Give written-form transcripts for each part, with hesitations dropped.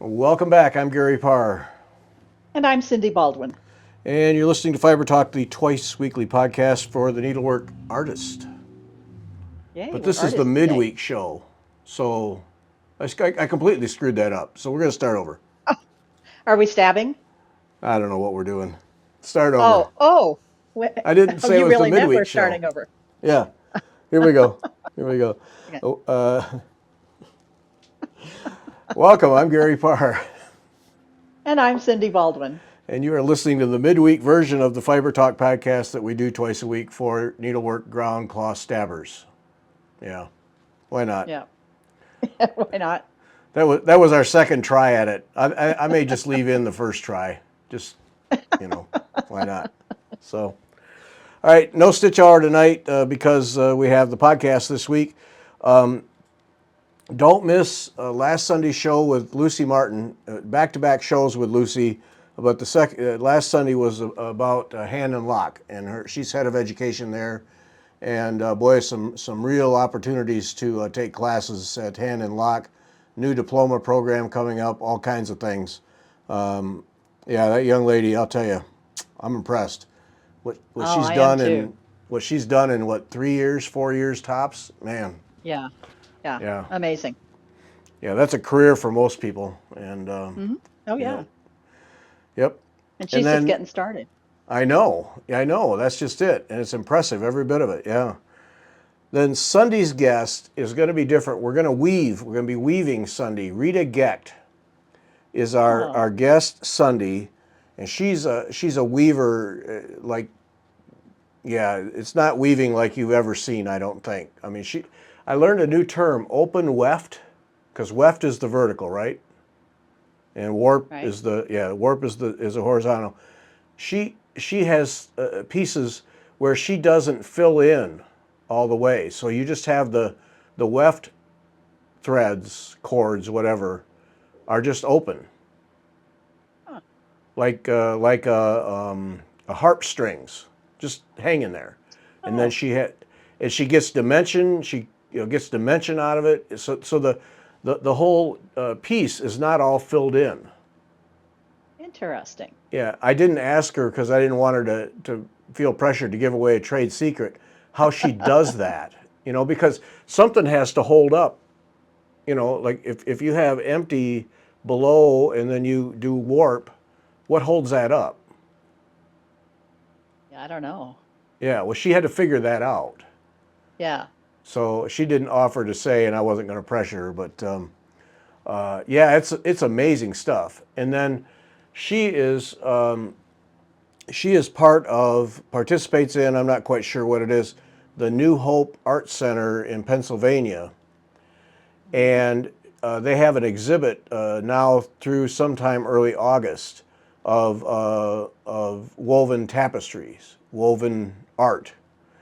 Welcome back. I'm Gary Parr, And I'm Cindy Baldwin. and you're listening to Fiber Talk, the twice weekly podcast for the needlework artist. Yay, But we're this is the artists today. midweek show, so I completely screwed that up. So we're going to start over. Are we stabbing? I don't know what we're doing. Start over. Oh. I didn't Oh, say it you was the really meant midweek we're show. starting over. Yeah, here we go. Here we go. Okay. Oh, welcome. I'm Gary Parr, And I'm Cindy Baldwin. and you are listening to the midweek version of the Fiber Talk podcast that we do twice a week for needlework ground cloth stabbers. Yeah, why not? Yeah. Why not? That was our second try at it. I may just leave in the first try. Just why not? So, all right, no stitch hour tonight because we have the podcast this week. Don't miss last Sunday's show with Lucy Martin. Back-to-back shows with Lucy. But the last Sunday was about Hand and Lock, and she's head of education there. And boy, some real opportunities to take classes at Hand and Lock. New diploma program coming up, all kinds of things. Yeah, that young lady, I'll tell you, I'm impressed. What Oh, she's I am done too. in what she's done in what 3 years, 4 years tops, man. Yeah. Yeah. Yeah, Amazing. yeah, that's a career for most people. And hmm Oh, you yeah. know, yep. And And she's just then getting started. I know, that's just it, and it's impressive, every bit of it. Yeah. Then Sunday's guest is going to be different. We're going to weave. We're going to be weaving Sunday. Rita Gecht is our Oh, guest Sunday, and she's a weaver. Yeah, it's not weaving like you've ever seen. I don't think. I mean, I learned a new term, open weft, because weft is the vertical, right? And warp right. is the horizontal. She has pieces where she doesn't fill in all the way, so you just have the weft threads, cords, whatever, are just open, Huh. like a harp strings, just hanging there. And then Oh, she gets dimension. She gets dimension out of it. So the whole piece is not all filled in. interesting. Yeah, I didn't ask her because I didn't want her to feel pressured to give away a trade secret. How she does that, because something has to hold up. Like if you have empty below and then you do warp, what holds that up? Yeah, I don't know. Yeah, well, she had to figure that out. Yeah. So she didn't offer to say, and I wasn't going to pressure her. But yeah, it's amazing stuff. And then she is participates in, I'm not quite sure what it is, the New Hope Art Center in Pennsylvania, hmm and they have an exhibit now through sometime early August of woven tapestries, woven art.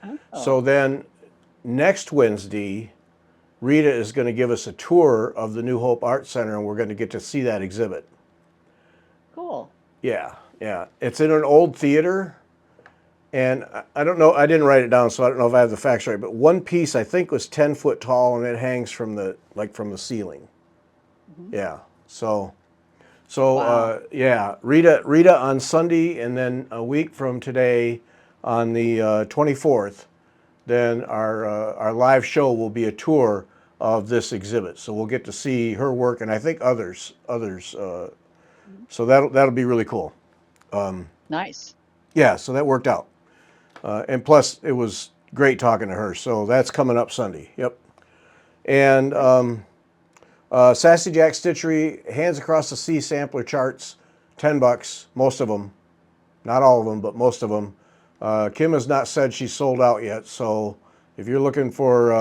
Oh, So then next Wednesday, Rita is going to give us a tour of the New Hope Art Center, and we're going to get to see that exhibit. cool. Yeah, yeah. It's in an old theater, and I don't know. I didn't write it down, so I don't know if I have the facts right. But one piece I think was 10 foot tall, and it hangs from the ceiling. hmm Yeah. So, Wow. yeah, Rita on Sunday, and then a week from today, on the 24th, then our live show will be a tour of this exhibit. So we'll get to see her work, and I think others. Mhm. So that'll be really cool. Nice. Yeah, so that worked out, and plus it was great talking to her. So that's coming up Sunday. Yep, and Great. Sassy Jack Stitchery, Hands Across the Sea sampler charts, $10, most of them, not all of them, but most of them. Kim has not said she's sold out yet, so if you're looking for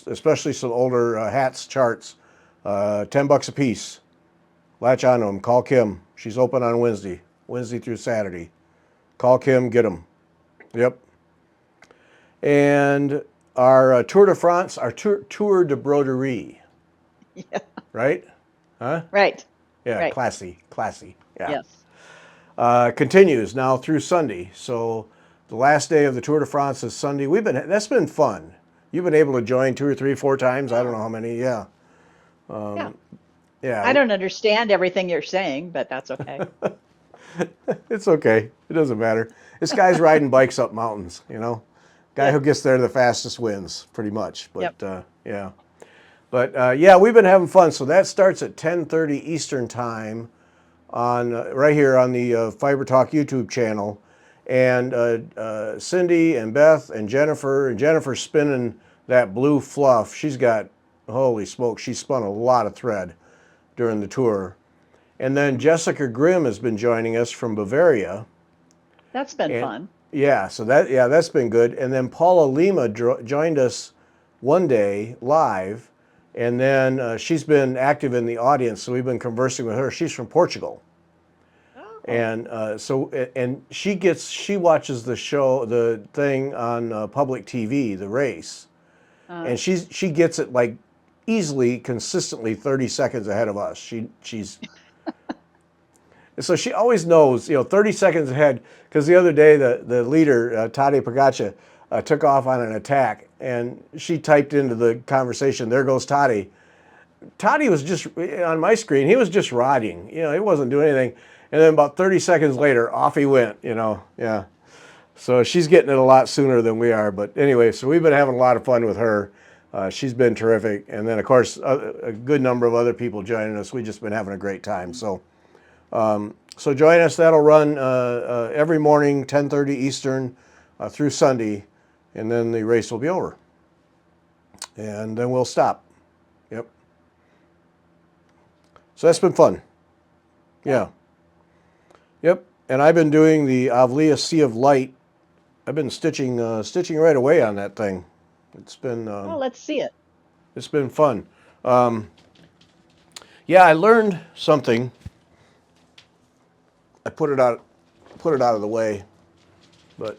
especially some older hats charts, $10 a piece. Latch on to them. Call Kim. She's open on Wednesday through Saturday. Call Kim, get them. Yep. And our Tour de France, our Tour de Broderie, Yeah. right? Huh? Right. Yeah, Right. classy. Yeah. Yes. Continues now through Sunday. So the last day of the Tour de France is Sunday. That's been fun. You've been able to join two or three, four times. I don't Yeah. know how many. Yeah. Yeah. I Yeah, don't understand everything you're saying, but that's okay. it's okay. It doesn't matter. This guy's riding bikes up mountains, you know. Guy Yep. who gets there the fastest wins, pretty much. But Yep. yeah. But yeah, we've been having fun. So that starts at 10:30 Eastern time on right here on the Fiber Talk YouTube channel. And Cindy and Beth and Jennifer's spinning that blue fluff. She's got, holy smoke, she spun a lot of thread during the tour. And then Mhm. Jessica Grimm has been joining us from Bavaria. That's been And fun. yeah, so that's been good. And then Paula Lima joined us one day live, and then she's been active in the audience, so we've been conversing with her. She's from Portugal, Oh. and and she watches the thing on public TV, the race, Uh, and she gets it like easily, consistently 30 seconds ahead of us. She's So she always knows, 30 seconds ahead. Because the other day, the leader, Tadej Pogacar, took off on an attack, and she typed into the conversation, "There goes Tadej." Tadej was just on my screen. He was just riding. He wasn't doing anything. And then about 30 seconds later, off he went. Yeah. So she's getting it a lot sooner than we are. But anyway, so we've been having a lot of fun with her. She's been terrific. And then, of course, a good number of other people joining us. We've just been having a great time. So join us. That'll run every morning, 10:30 Eastern, through Sunday, and then the race will be over. And then we'll stop. Yep. So that's been fun. Yeah. Yep. And I've been doing the Avlia Sea of Light. I've been stitching right away on that thing. It's been well, let's see it. it's been fun. Um, yeah, I learned something. I put it out of the way, but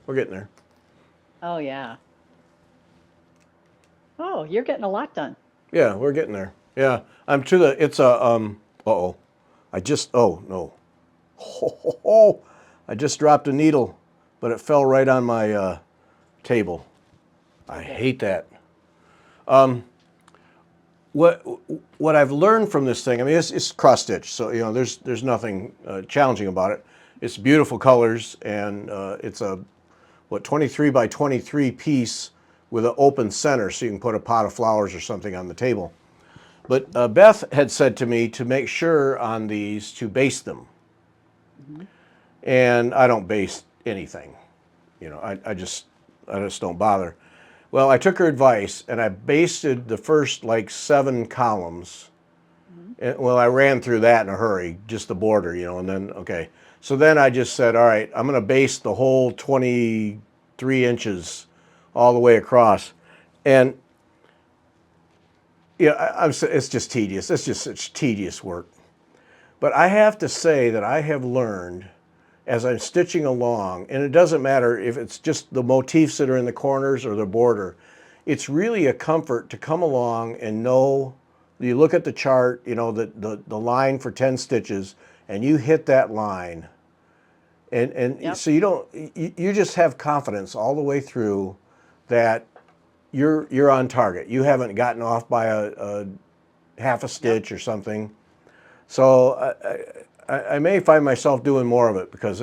we're getting there. Oh, yeah. Oh, you're getting a lot done. Yeah, we're getting there. Yeah, I'm to the. It's a. Uh-oh. I just. Oh no. Oh, I just dropped a needle, but it fell right on my table. I Okay. hate that. What what I've learned from this thing. I mean, it's cross stitch, so there's nothing challenging about it. It's beautiful colors, and it's a 23 by 23 piece with an open center, so you can put a pot of flowers or something on the table. But Beth had said to me to make sure on these to baste them. Hmm. And I don't baste anything. I just don't bother. Well, I took her advice and I basted the first like 7 columns. Hmm. Well, I ran through that in a hurry, just the border, and then, okay. So then I just said, all right, I'm going to baste the whole 23 inches all the way across. And it's just tedious. It's just such tedious work. But I have to say that I have learned as I'm stitching along, and it doesn't matter if it's just the motifs that are in the corners or the border, it's really a comfort to come along and know, you look at the chart, the line for 10 stitches, and you hit that line. And Yep. so you just have confidence all the way through that you're on target. You haven't gotten off by a half a Yep. stitch or something. So I may find myself doing more of it because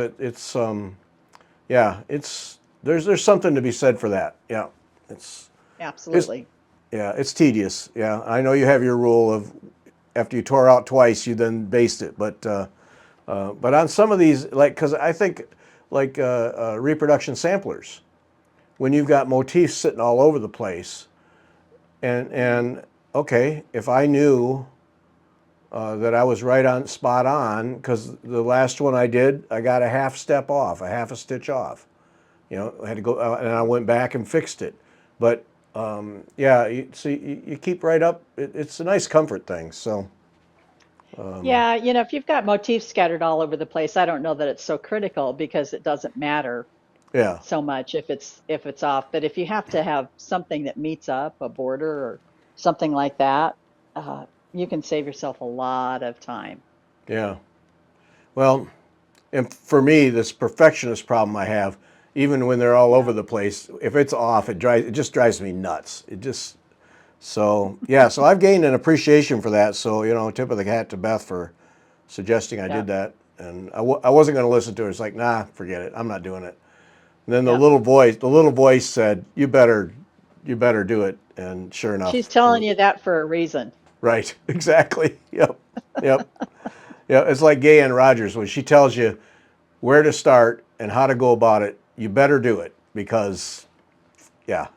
there's something to be said for that. Yeah, it's Absolutely. yeah, it's tedious. Yeah, I know you have your rule of after you tore out twice, you then baste it. But on some of these, like, because I think like reproduction samplers, when you've got motifs sitting all over the place, and okay, if I knew that I was right on spot on, because the last one I did, I got a half step off, a half a stitch off. I had to go, and I went back and fixed it. But yeah, you keep right up. It's a nice comfort thing. So Yeah, if you've got motifs scattered all over the place, I don't know that it's so critical because it doesn't matter yeah, so much if it's off. But if you have to have something that meets up, a border or something like that, you can save yourself a lot of time. yeah. Well, and for me, this perfectionist problem I have, even when they're all over Yeah. the place, if it's off, it just drives me nuts. It just So yeah, so I've gained an appreciation for that. So tip of the hat to Beth for suggesting I Yeah. did that, and I wasn't going to listen to her. It's like, nah, forget it. I'm not doing it. And then Yeah. the little voice said, you better do it. And sure She's enough, telling you that for a reason. right, exactly. Yep, yep, yeah. It's like Gay Ann Rogers when she tells you where to start and how to go about it. You better do it because, yeah.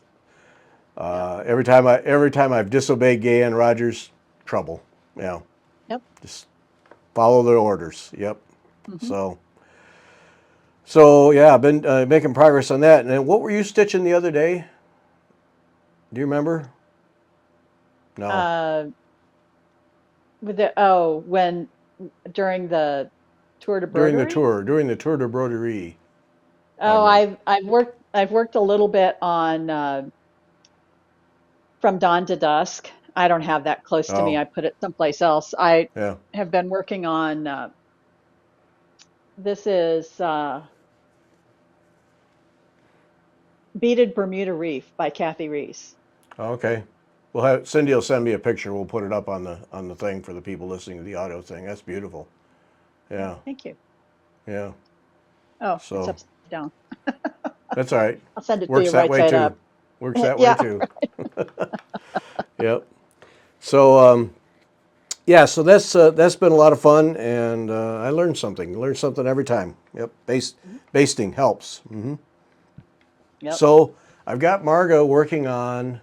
Yeah. Every time I've disobeyed Gay Ann Rogers, trouble. Yeah, Yep. just follow the orders. Yep. Hmm. So. So yeah, I've been making progress on that. And then what were you stitching the other day? Do you remember? No. Uh, with the when during the tour de broderie. During the tour de broderie. Oh, I've worked a little bit on From Dawn to Dusk. I don't have that close to me. Oh, I put it someplace else. I yeah. have been working on this is Beaded Bermuda Reef by Kathy Reese. Okay. We'll have Cindy will send me a picture. We'll put it up on the thing for the people listening to the audio thing. That's beautiful. Oh, Yeah, thank you. yeah. Oh, it's So upside down. that's all right. I'll send it to you Works that right way side too. up. Works that way Yeah. too. Yep. So yeah, so that's been a lot of fun, and I learned something. Learn something every time. Yep. Basting helps. Yep. So I've got Marga working on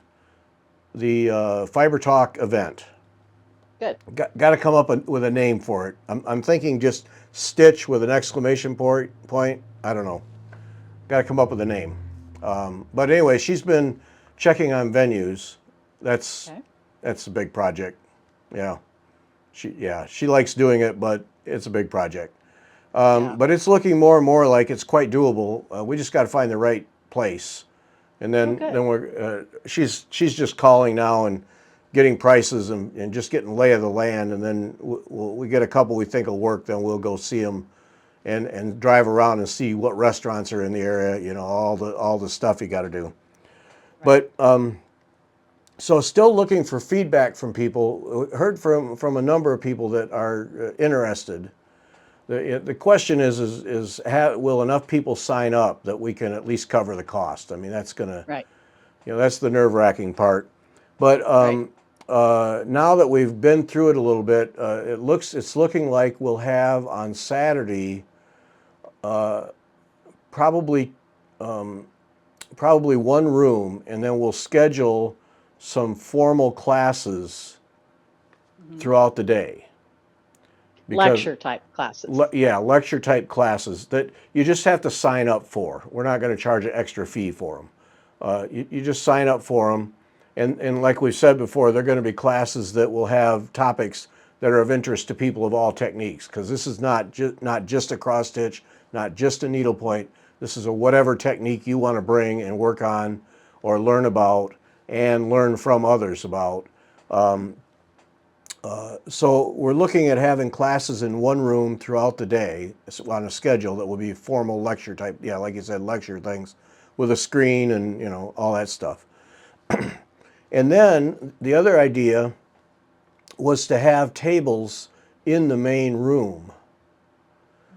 the Fiber Talk event. Good. Got to come up with a name for it. I'm thinking just Stitch with an exclamation point. I don't know. Got to come up with a name. But anyway, she's been checking on venues. That's Okay. that's a big project. Yeah. She likes doing it, but it's a big project. Yeah. But it's looking more and more like it's quite doable. We just got to find the right place, and Oh, then good. she's just calling now and getting prices and just getting lay of the land, and then we get a couple we think will work. Then we'll go see them and drive around and see what restaurants are in the area. All the stuff you got to do. Right. But so still looking for feedback from people. Heard from a number of people that are interested. The question will enough people sign up that we can at least cover the cost? I mean, that's gonna, Right. that's the nerve-wracking part. But Right. now that we've been through it a little bit, it's looking like we'll have on Saturday probably probably one room, and then we'll schedule some formal classes Hmm. throughout the day because Lecture type classes. yeah, lecture type classes that you just have to sign up for. We're not going to charge an extra fee for them. You just sign up for them, and like we've said before, they're going to be classes that will have topics that are of interest to people of all techniques, because this is not just a cross stitch, not just a needlepoint. This is a whatever technique you want to bring and work on, or learn about, and learn from others about. So we're looking at having classes in one room throughout the day on a schedule that will be formal lecture type, yeah, like you said, lecture things with a screen and all that stuff. And then the other idea was to have tables in the main room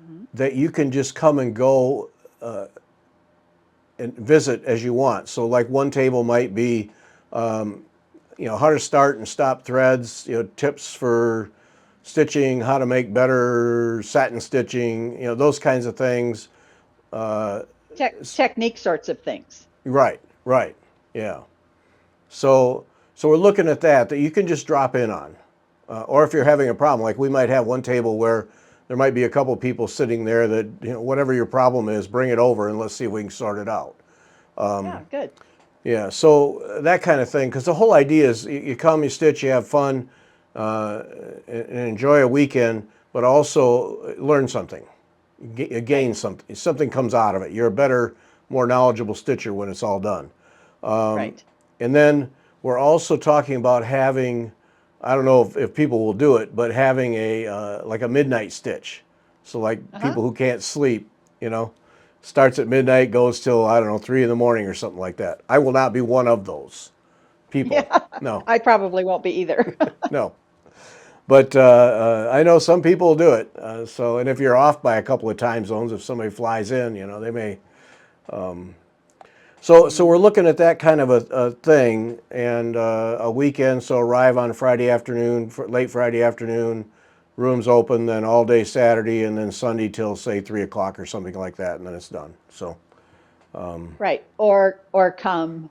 Hmm. that you can just come and go and visit as you want. So like one table might be how to start and stop threads, tips for stitching, how to make better satin stitching, those kinds of things. Technique sorts of things. Right, right, yeah. So we're looking at that you can just drop in on, or if you're having a problem, like we might have one table where there might be a couple people sitting there that whatever your problem is, bring it over and let's see if we can sort it out. Yeah, good. Yeah, so that kind of thing, because the whole idea is you come, you stitch, you have fun, and enjoy a weekend, but also learn something. You Right. gain something. Something comes out of it. You're a better, more knowledgeable stitcher when it's all done. Right. And then we're also talking about having, I don't know if people will do it, but having like a midnight stitch. So like Uh-huh. people who can't sleep, you know, starts at midnight, goes till, I don't know, 3 in the morning or something like that. I will not be one of those people. Yeah, No, I probably won't be either. no. But I know some people do it. So, and if you're off by a couple of time zones, if somebody flies in, they may. So we're Mhm. looking at that kind of a thing, and a weekend. So arrive on Friday afternoon, late Friday afternoon, rooms open, then all day Saturday, and then Sunday till say 3 o'clock or something like that, and then it's done. So Right. Or come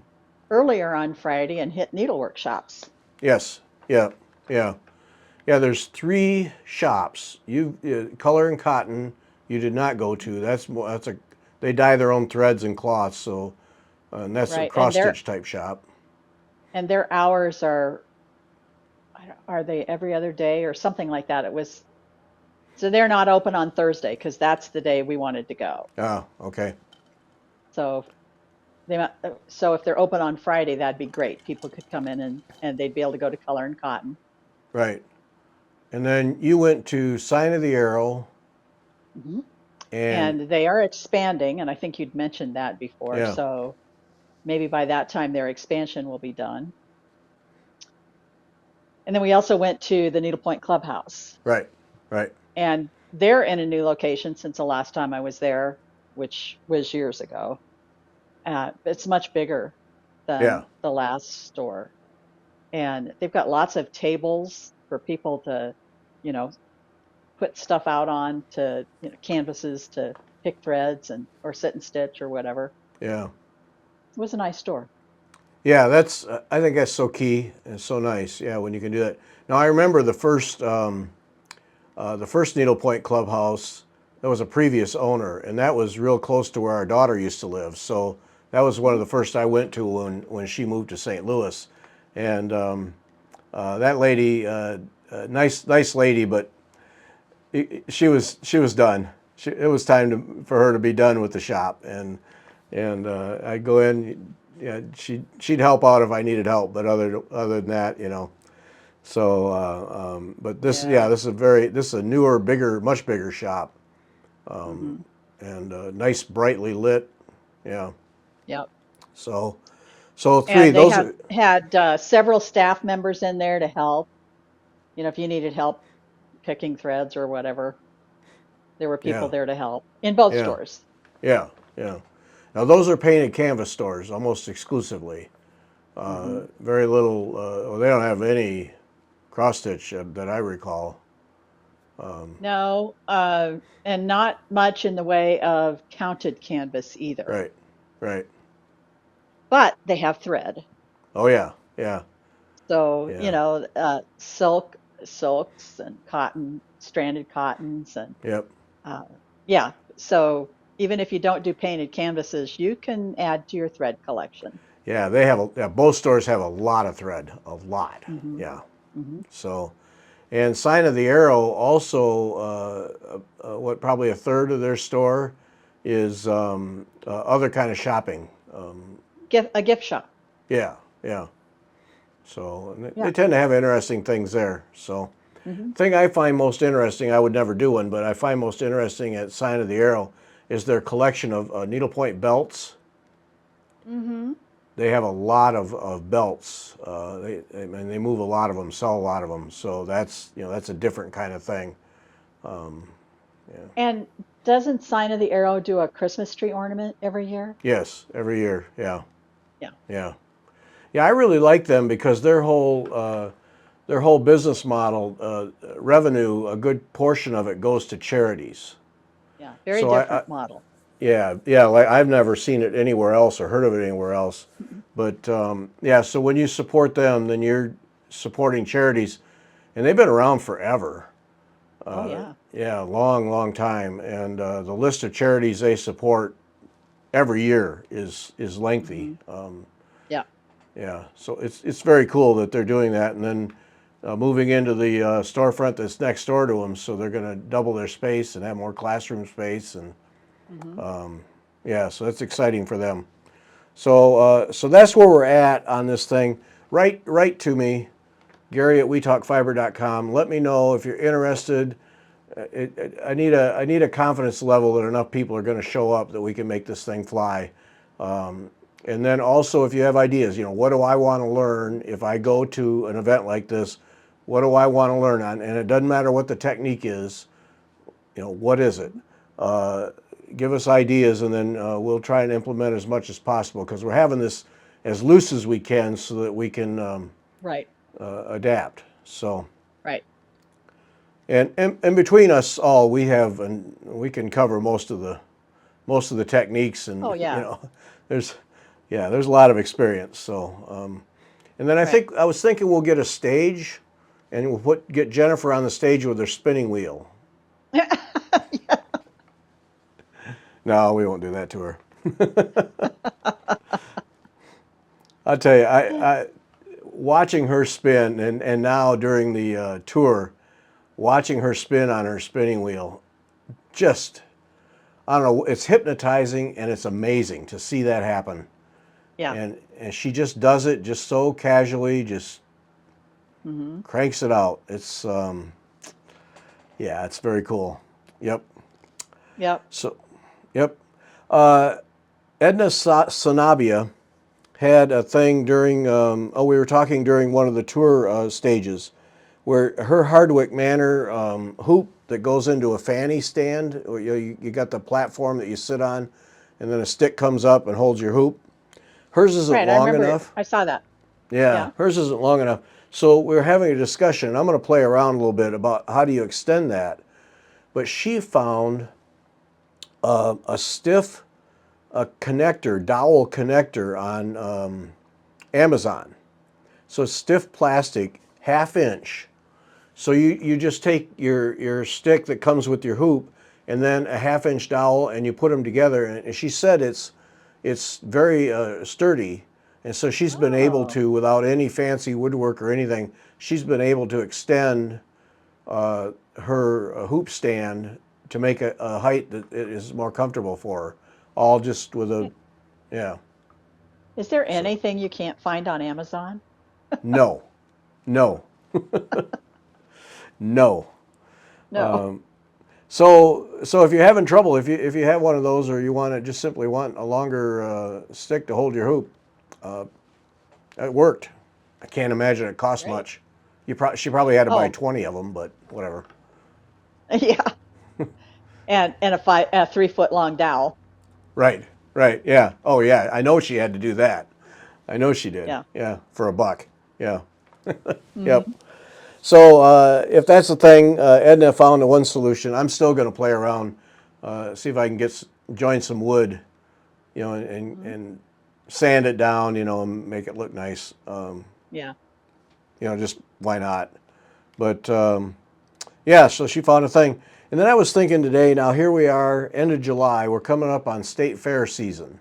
earlier on Friday and hit needle workshops. yes, yeah, yeah, yeah. There's 3 shops. Color and Cotton. You did not go to. That's a they dye their own threads and cloths. So and that's a Right. cross stitch type shop. And their hours are they every other day or something like that? It was so they're not open on Thursday because that's the day we wanted to go. Ah, okay, So so if they're open on Friday, that'd be great. People could come in and they'd be able to go to Color and Cotton. right. And then you went to Sign of the Arrow, Hmm. and And they are expanding, and I think you'd mentioned that before. yeah, So maybe by that time their expansion will be done. And then we also went to the Needlepoint Clubhouse, right, right, and they're in a new location since the last time I was there, which was years ago. It's much bigger yeah, than the last store, and they've got lots of tables for people to, you know, put stuff out on to, canvases to pick threads and or sit and stitch or whatever. yeah, It was a nice store. yeah. That's I think that's so key and so nice. Yeah, when you can do that. Now I remember the first Needlepoint Clubhouse. That was a previous owner, and that was real close to where our daughter used to live. So that was one of the first I went to when she moved to St. Louis, and that lady, nice lady, but she was done. It was time for her to be done with the shop, and I'd go in. Yeah, she'd help out if I needed help, but other than that, So, but Yeah. this is a newer, bigger, much bigger shop, Hmm. and nice, brightly lit. Yeah. Yep. So, so three. And they Those have are had several staff members in there to help. If you needed help picking threads or whatever, there were people yeah, there to help in both yeah, stores. yeah, yeah. Now those are painted canvas stores almost exclusively. Hmm. Very little. Well, they don't have any cross stitch that I recall. No, and not much in the way of counted canvas either. Right, right. But they have thread. Oh yeah, yeah, So, yeah, silks and cotton, stranded cottons and yep. uh, yeah. So even if you don't do painted canvases, you can add to your thread collection. Yeah, they have yeah, both stores have a lot of thread, a lot. Hmm. Yeah. Hmm. So, and Sign of the Arrow also, what probably a third of their store is other kind of shopping. A gift shop. Yeah, yeah. So and they Yeah. tend to have interesting things there. So, Hmm. thing I find most interesting, I would never do one, but I find most interesting at Sign of the Arrow is their collection of needlepoint belts. Hmm. They have a lot of belts. They move a lot of them, sell a lot of them. So that's a different kind of thing. Um, yeah. And doesn't Sign of the Arrow do a Christmas tree ornament every year? Yes, every year. Yeah, Yeah. yeah, yeah. I really like them because their whole business model, revenue, a good portion of it goes to charities. Yeah. Very So I different model. yeah, yeah. Like I've never seen it anywhere else or heard of it anywhere else. Mhm. But yeah, so when you support them, then you're supporting charities, and they've been around forever. Oh, yeah. Yeah, long, long time. And the list of charities they support every year is lengthy. Hmm. Yeah. Yeah, so it's very cool that they're doing that, and then moving into the storefront that's next door to them. So they're going to double their space and have more classroom space, and Hmm. yeah, so that's exciting for them. So that's where we're at on this thing. Write to me, Gary at WeTalkFiber.com. Let me know if you're interested. I need a confidence level that enough people are going to show up that we can make this thing fly. And then also, if you have ideas, what do I want to learn if I go to an event like this? What do I want to learn on? And it doesn't matter what the technique is. What is it? Uh, Give us ideas, and then we'll try and implement as much as possible because we're having this as loose as we can so that we can Right. adapt. So, Right. and between us all, and we can cover most of the techniques, Oh and yeah. there's there's a lot of experience. So, and then Right. I was thinking we'll get a stage, and get Jennifer on the stage with her spinning wheel. No, we won't do that to her. I'll tell you, I watching her spin, and now during the tour, watching her spin on her spinning wheel, just I don't know, it's hypnotizing and it's amazing to see that happen. Yeah. And she just does it just so casually, just Hmm. cranks it out. It's very cool. Yep. Yep. So, yep. Uh, Edna Sanabia had a thing during, we were talking during one of the tour stages where her Hardwick Manor hoop that goes into a fanny stand, or you got the platform that you sit on, and then a stick comes up and holds your hoop. Hers isn't Right. I long remember. enough. I saw that. Yeah, Yeah. hers isn't long enough. So we were having a discussion. I'm going to play around a little bit about how do you extend that. But she found a stiff dowel connector on Amazon. So it's stiff plastic, half inch. So you just take your stick that comes with your hoop and then a half inch dowel and you put them together. And she said it's very sturdy. And so she's been able Oh. to, without any fancy woodwork or anything, she's been able to extend her hoop stand to make a height that is more comfortable for her. All just with Yeah. yeah. Is there So anything you can't find on Amazon? no, no, no. No. So if you're having trouble, if you have one of those, or you just simply want a longer stick to hold your hoop, uh, it worked. I can't imagine it cost Great. much. She probably had to buy Oh, 20 of them, but whatever. yeah. And a 3 foot long dowel. Right, right, yeah. Oh yeah, I know she had to do that. I know she did. Yeah. Yeah, for a buck. Yeah. Yep. Hmm. So if that's the thing, Edna found the one solution. I'm still going to play around, see if I can join some wood, and, Hmm. sand it down, and make it look nice. Yeah. Just why not? But yeah, so she found a thing. And then I was thinking today, now here we are, end of July, we're coming up on state fair season.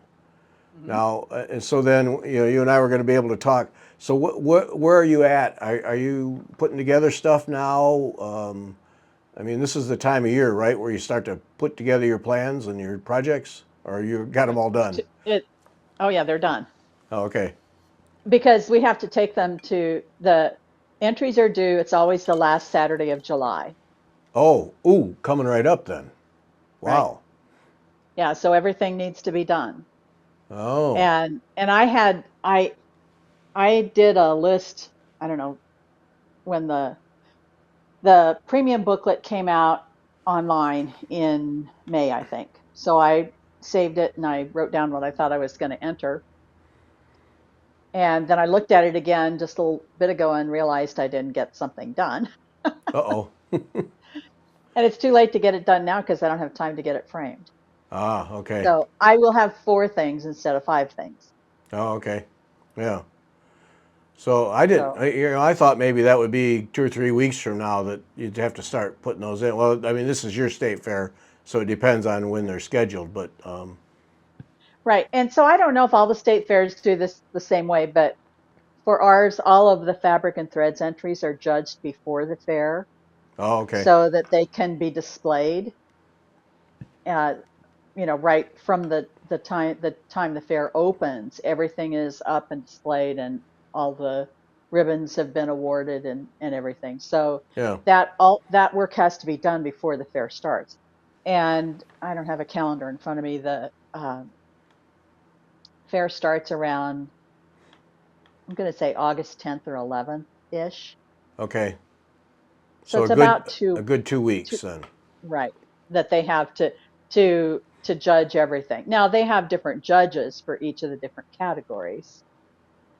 Hmm. Now, and so then, you and I were going to be able to talk. So where are you at? Are you putting together stuff now? I mean, this is the time of year, right, where you start to put together your plans and your projects, or you got them all done? It. Oh yeah, they're done Oh, okay. because we have to take them to the entries are due. It's always the last Saturday of July. Oh, ooh, coming right up then. Right. Wow. Yeah. So everything needs to be done. Oh, And I did a list. I don't know when the premium booklet came out online in May, I think. So I saved it and I wrote down what I thought I was going to enter. And then I looked at it again just a little bit ago and realized I didn't get something done. uh-oh. And it's too late to get it done now because I don't have time to get it framed. Ah, okay. So I will have 4 things instead of 5 things. Oh, okay. Yeah. So I didn't, So, I thought maybe that would be 2 or 3 weeks from now that you'd have to start putting those in. Well, I mean, this is your state fair, so it depends on when they're scheduled. But right. And so I don't know if all the state fairs do this the same way, but for ours, all of the fabric and threads entries are judged before the fair oh, okay. so that they can be displayed, uh, right from the time the fair opens. Everything is up and displayed, and all the ribbons have been awarded and everything. So Yeah. that work has to be done before the fair starts. And I don't have a calendar in front of me. The fair starts around, I'm going to say August 10th or 11th ish. Okay. So So it's about a good 2 weeks two, then. right, that they have to judge everything. Now they have different judges for each of the different categories,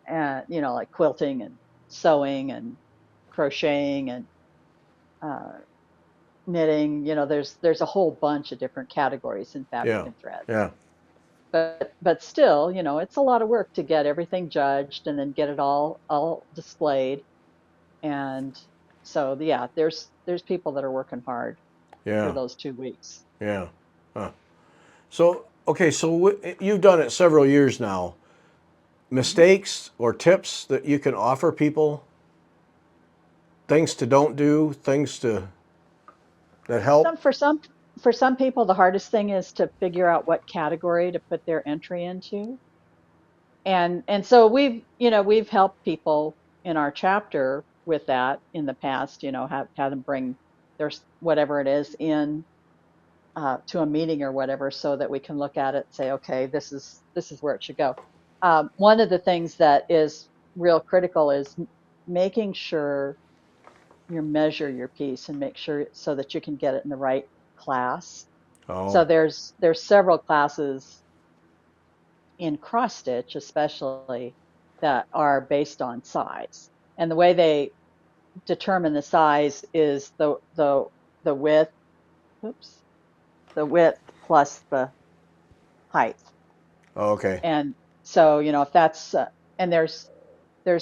and like quilting and sewing and crocheting and uh, knitting. There's a whole bunch of different categories in fabric Yeah. and thread. Yeah. But still, it's a lot of work to get everything judged and then get it all displayed. And so yeah, there's people that are working hard for Yeah. those 2 weeks. Yeah. Huh. So, okay, so you've done it several years now. Mhm. Mistakes or tips that you can offer people, things to don't do, things to that help? Some people, the hardest thing is to figure out what category to put their entry into. And so we've helped people in our chapter with that in the past. Have had them bring their whatever it is in to a meeting or whatever, so that we can look at it and say, okay, this is where it should go. One of the things that is real critical is making sure you measure your piece and make sure so that you can get it in the right class. So Oh, there's several classes in cross stitch, especially, that are based on size. And the way they determine the size is the width, oops, the width plus the height. okay. And so, if that's and there's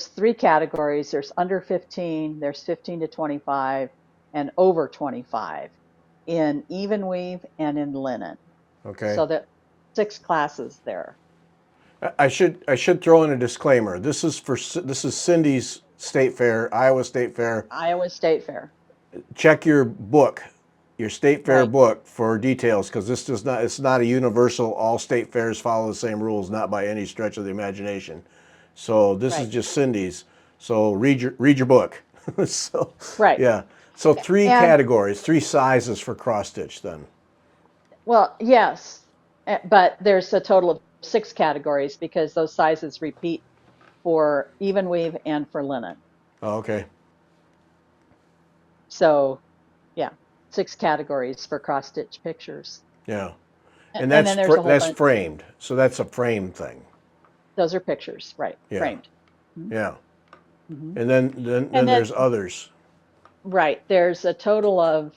three categories. There's under 15, there's 15 to 25, and over 25 in even weave and in linen. Okay. So that six classes there. I should throw in a disclaimer. This is Cindy's State Fair, Iowa State Fair. Iowa State Fair. Check your book, your state fair Right, book for details, because this does not it's not a universal, all state fairs follow the same rules, not by any stretch of the imagination. So this is right, just Cindy's. So read your book. So right. yeah. So three And categories, three sizes for cross stitch then. well, yes, but there's a total of six categories because those sizes repeat for even weave and for linen. Oh, okay. So yeah, six categories for cross stitch pictures. Yeah. And, And and then there's a whole that's bunch. framed. So that's a frame thing. Those are pictures, right? Yeah. Framed. Yeah. Mm-hmm. And then And then, there's others. right, there's a total of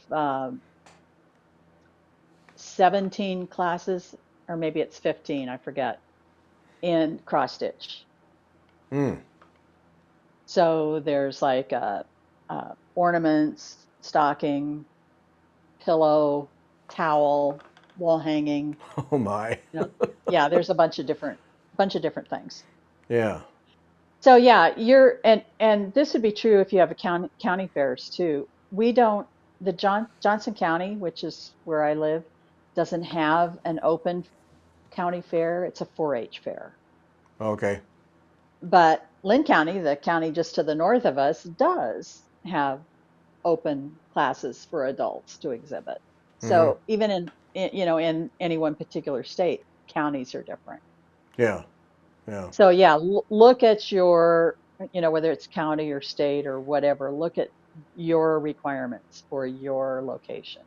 17 classes, or maybe it's 15, I forget, in cross stitch. Hmm. So there's like ornaments, stocking, pillow, towel, wall hanging. Oh my. You know, yeah, there's a bunch of different things. Yeah. So yeah, and this would be true if you have a county fairs too. We don't the Johnson County, which is where I live, doesn't have an open county fair. It's a 4-H fair. Okay. But Lynn County, the county just to the north of us, does have open classes for adults to exhibit. Mm-hmm. So even in any one particular state, counties are different. Yeah. Yeah. So yeah, look at your, whether it's county or state or whatever, look at your requirements for your location.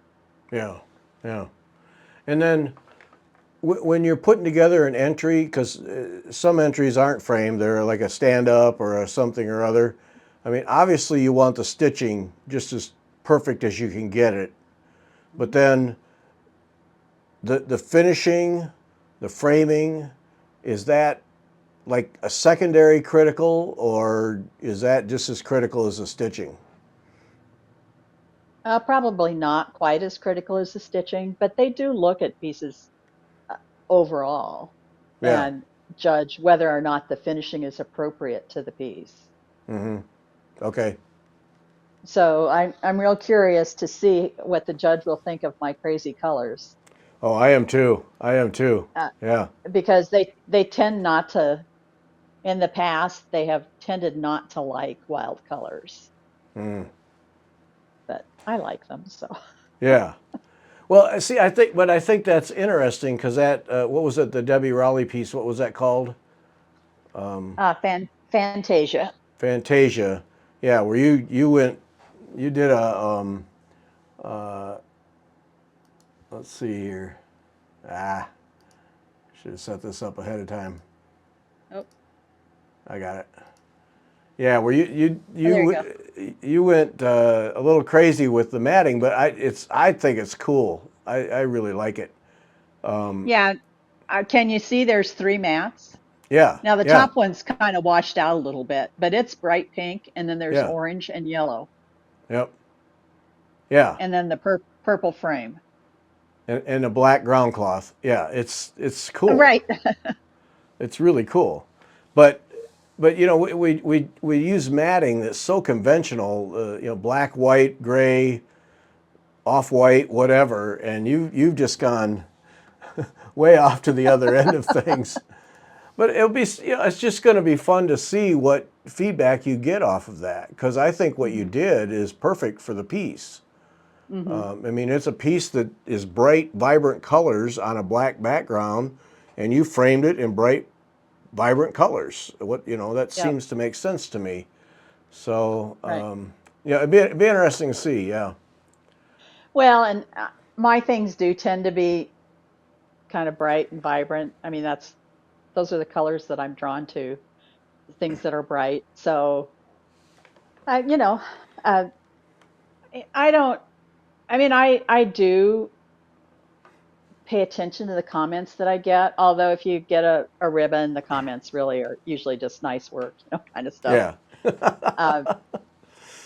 Yeah. Yeah. And then when you're putting together an entry, because some entries aren't framed, they're like a stand up or a something or other. I mean, obviously you want the stitching just as perfect as you can get it, but Mhm. then the finishing, the framing, is that like a secondary critical, or is that just as critical as the stitching? Probably not quite as critical as the stitching, but they do look at pieces uh, overall Yeah. and judge whether or not the finishing is appropriate to the piece. Mm-hmm. Okay. So I'm real curious to see what the judge will think of my crazy colors, Oh, I am too. I am too. uh, Yeah. because they tend not to. In the past, they have tended not to like wild colors, Mm. but I like them. So Yeah. Well, see, I think that's interesting because that, what was it, the Debbie Rowley piece? What was that called? Fantasia. Fantasia. Yeah, where you did a, let's see here. Ah, should have set this up ahead of time. Oh, I got it. Yeah, where there you go. you went a little crazy with the matting, but I think it's cool. I really like it. Yeah. Can you see there's three mats? Yeah, Now the yeah, top one's kind of washed out a little bit, but it's bright pink, and then there's yeah, orange and yellow, yep, yeah, and then the purple frame. and a black ground cloth. Yeah, it's cool. Right. It's really cool, but you know we use matting that's so conventional. You know, black, white, gray, off white, whatever, and you've just gone way off to the other end of things. But it'll be, you know, it's just going to be fun to see what feedback you get off of that, because I think what you Hmm. did is perfect for the piece. Hmm. I mean, it's a piece that is bright, vibrant colors on a black background, and you framed it in bright, vibrant colors. What, you know, that Yep. seems to make sense to me. So, Right. yeah, it'd be interesting to see. Yeah, Well, and my things do tend to be kind of bright and vibrant. I mean, those are the colors that I'm drawn to, the things that are bright. So, you know, uh, I don't. I mean, I do pay attention to the comments that I get. Although if you get a ribbon, the comments really are usually just nice work, kind of stuff. yeah, Uh,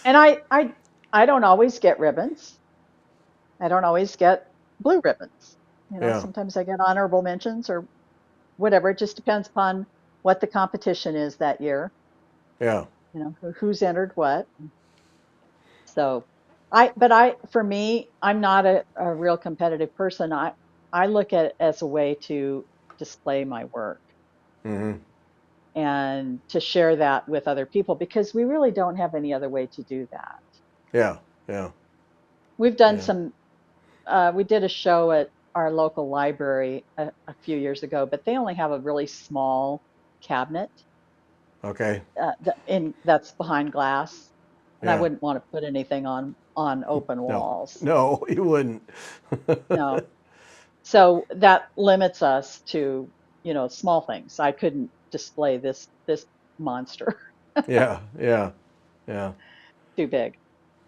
and I don't always get ribbons. I don't always get blue ribbons. yeah, Sometimes I get honorable mentions or whatever. It just depends upon what the competition is that year. yeah, Who's entered what. So for me, I'm not a real competitive person. I look at it as a way to display my work hmm, and to share that with other people because we really don't have any other way to do that. yeah, yeah, We've done yeah. some, we did a show at our local library a few years ago, but they only have a really small cabinet Okay, that's behind glass, and I yeah. wouldn't want to put anything on open No, walls. no, you wouldn't. No. So that limits us to, small things. I couldn't display this monster Yeah, yeah, yeah, too big.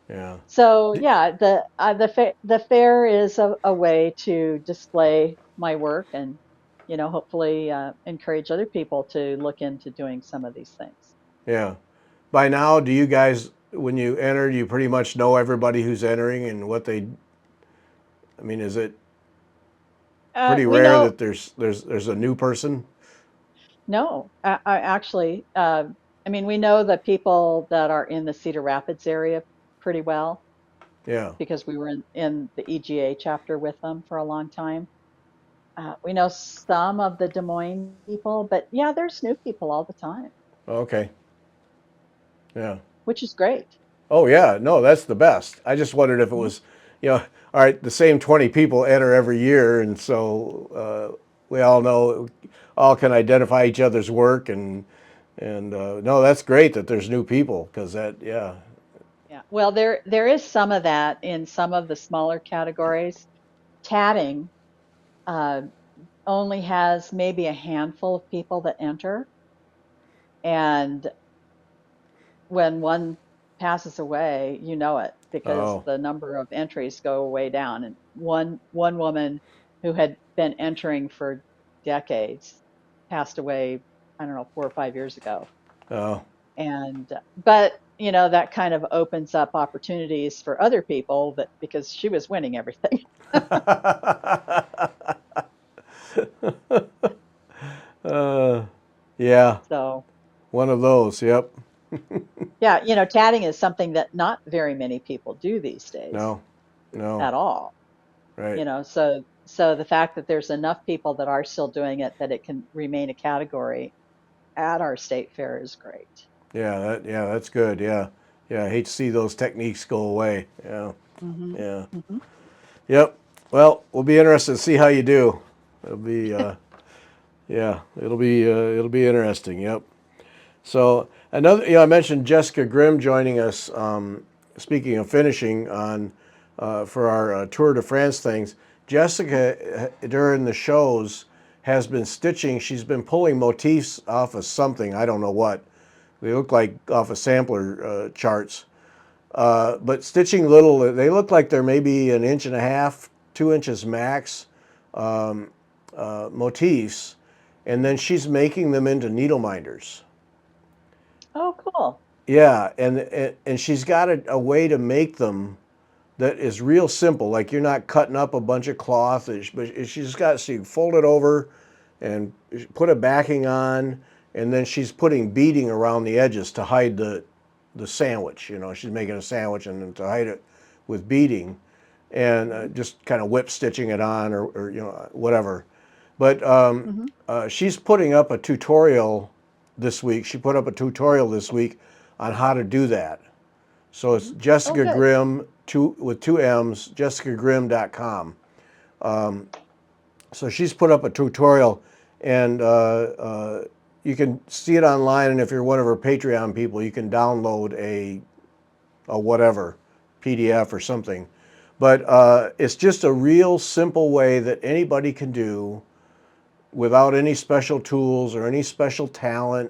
yeah. So D- yeah, the fair is a way to display my work and hopefully encourage other people to look into doing some of these things. Yeah. By now, do you guys, when you enter, you pretty much know everybody who's entering and what they? I mean, is it pretty We rare know that there's a new person? no, I actually, I mean we know the people that are in the Cedar Rapids area pretty well Yeah. because we were in the EGA chapter with them for a long time. We know some of the Des Moines people, but yeah, there's new people all the time, Okay. Yeah. which is great. Oh yeah. No, that's the best. I just wondered if it Mhm. was, you know, all right, the same 20 people enter every year, and so we all know, all can identify each other's work, and no, that's great that there's new people because that, yeah, Yeah. Well, there is some of that in some of the smaller categories. Tatting uh, only has maybe a handful of people that enter, and when one passes away, you know it because oh, the number of entries go way down. And one woman who had been entering for decades passed away, I don't know, 4 or 5 years ago. oh. And but that kind of opens up opportunities for other people that because she was winning everything. uh, yeah, So one of those. Yep. yeah, tatting is something that not very many people do these days No, no, at all. right. So the fact that there's enough people that are still doing it that it can remain a category at our state fair is great. Yeah, that's good. Yeah, yeah. I hate to see those techniques go away. Yeah, Hmm. yeah. Hmm. Yep. Well, we'll be interested to see how you do. It'll be, yeah, it'll be interesting. Yep. So another, I mentioned Jessica Grimm joining us. Speaking of finishing on for our Tour de France things, Jessica during the shows has been stitching. She's been pulling motifs off of something. I don't know what. They look like off of sampler charts. But stitching little, they look like they're maybe an inch and a half, 2 inches max motifs, and then she's making them into needle minders. Oh, cool. Yeah, and she's got a way to make them that is real simple. Like you're not cutting up a bunch of cloth, but she's got so you fold it over and put a backing on, and then she's putting beading around the edges to hide the sandwich. She's making a sandwich and then to hide it with beading, and just kind of whip stitching it on or whatever. But Hmm. she's putting up a tutorial this week. She put up a tutorial this week on how to do that. So it's Oh, Jessica good. Grimm with two M's, jessicagrimm.com. So she's put up a tutorial, and you can see it online. And if you're one of her Patreon people, you can download a whatever PDF or something. But it's just a real simple way that anybody can do without any special tools or any special talent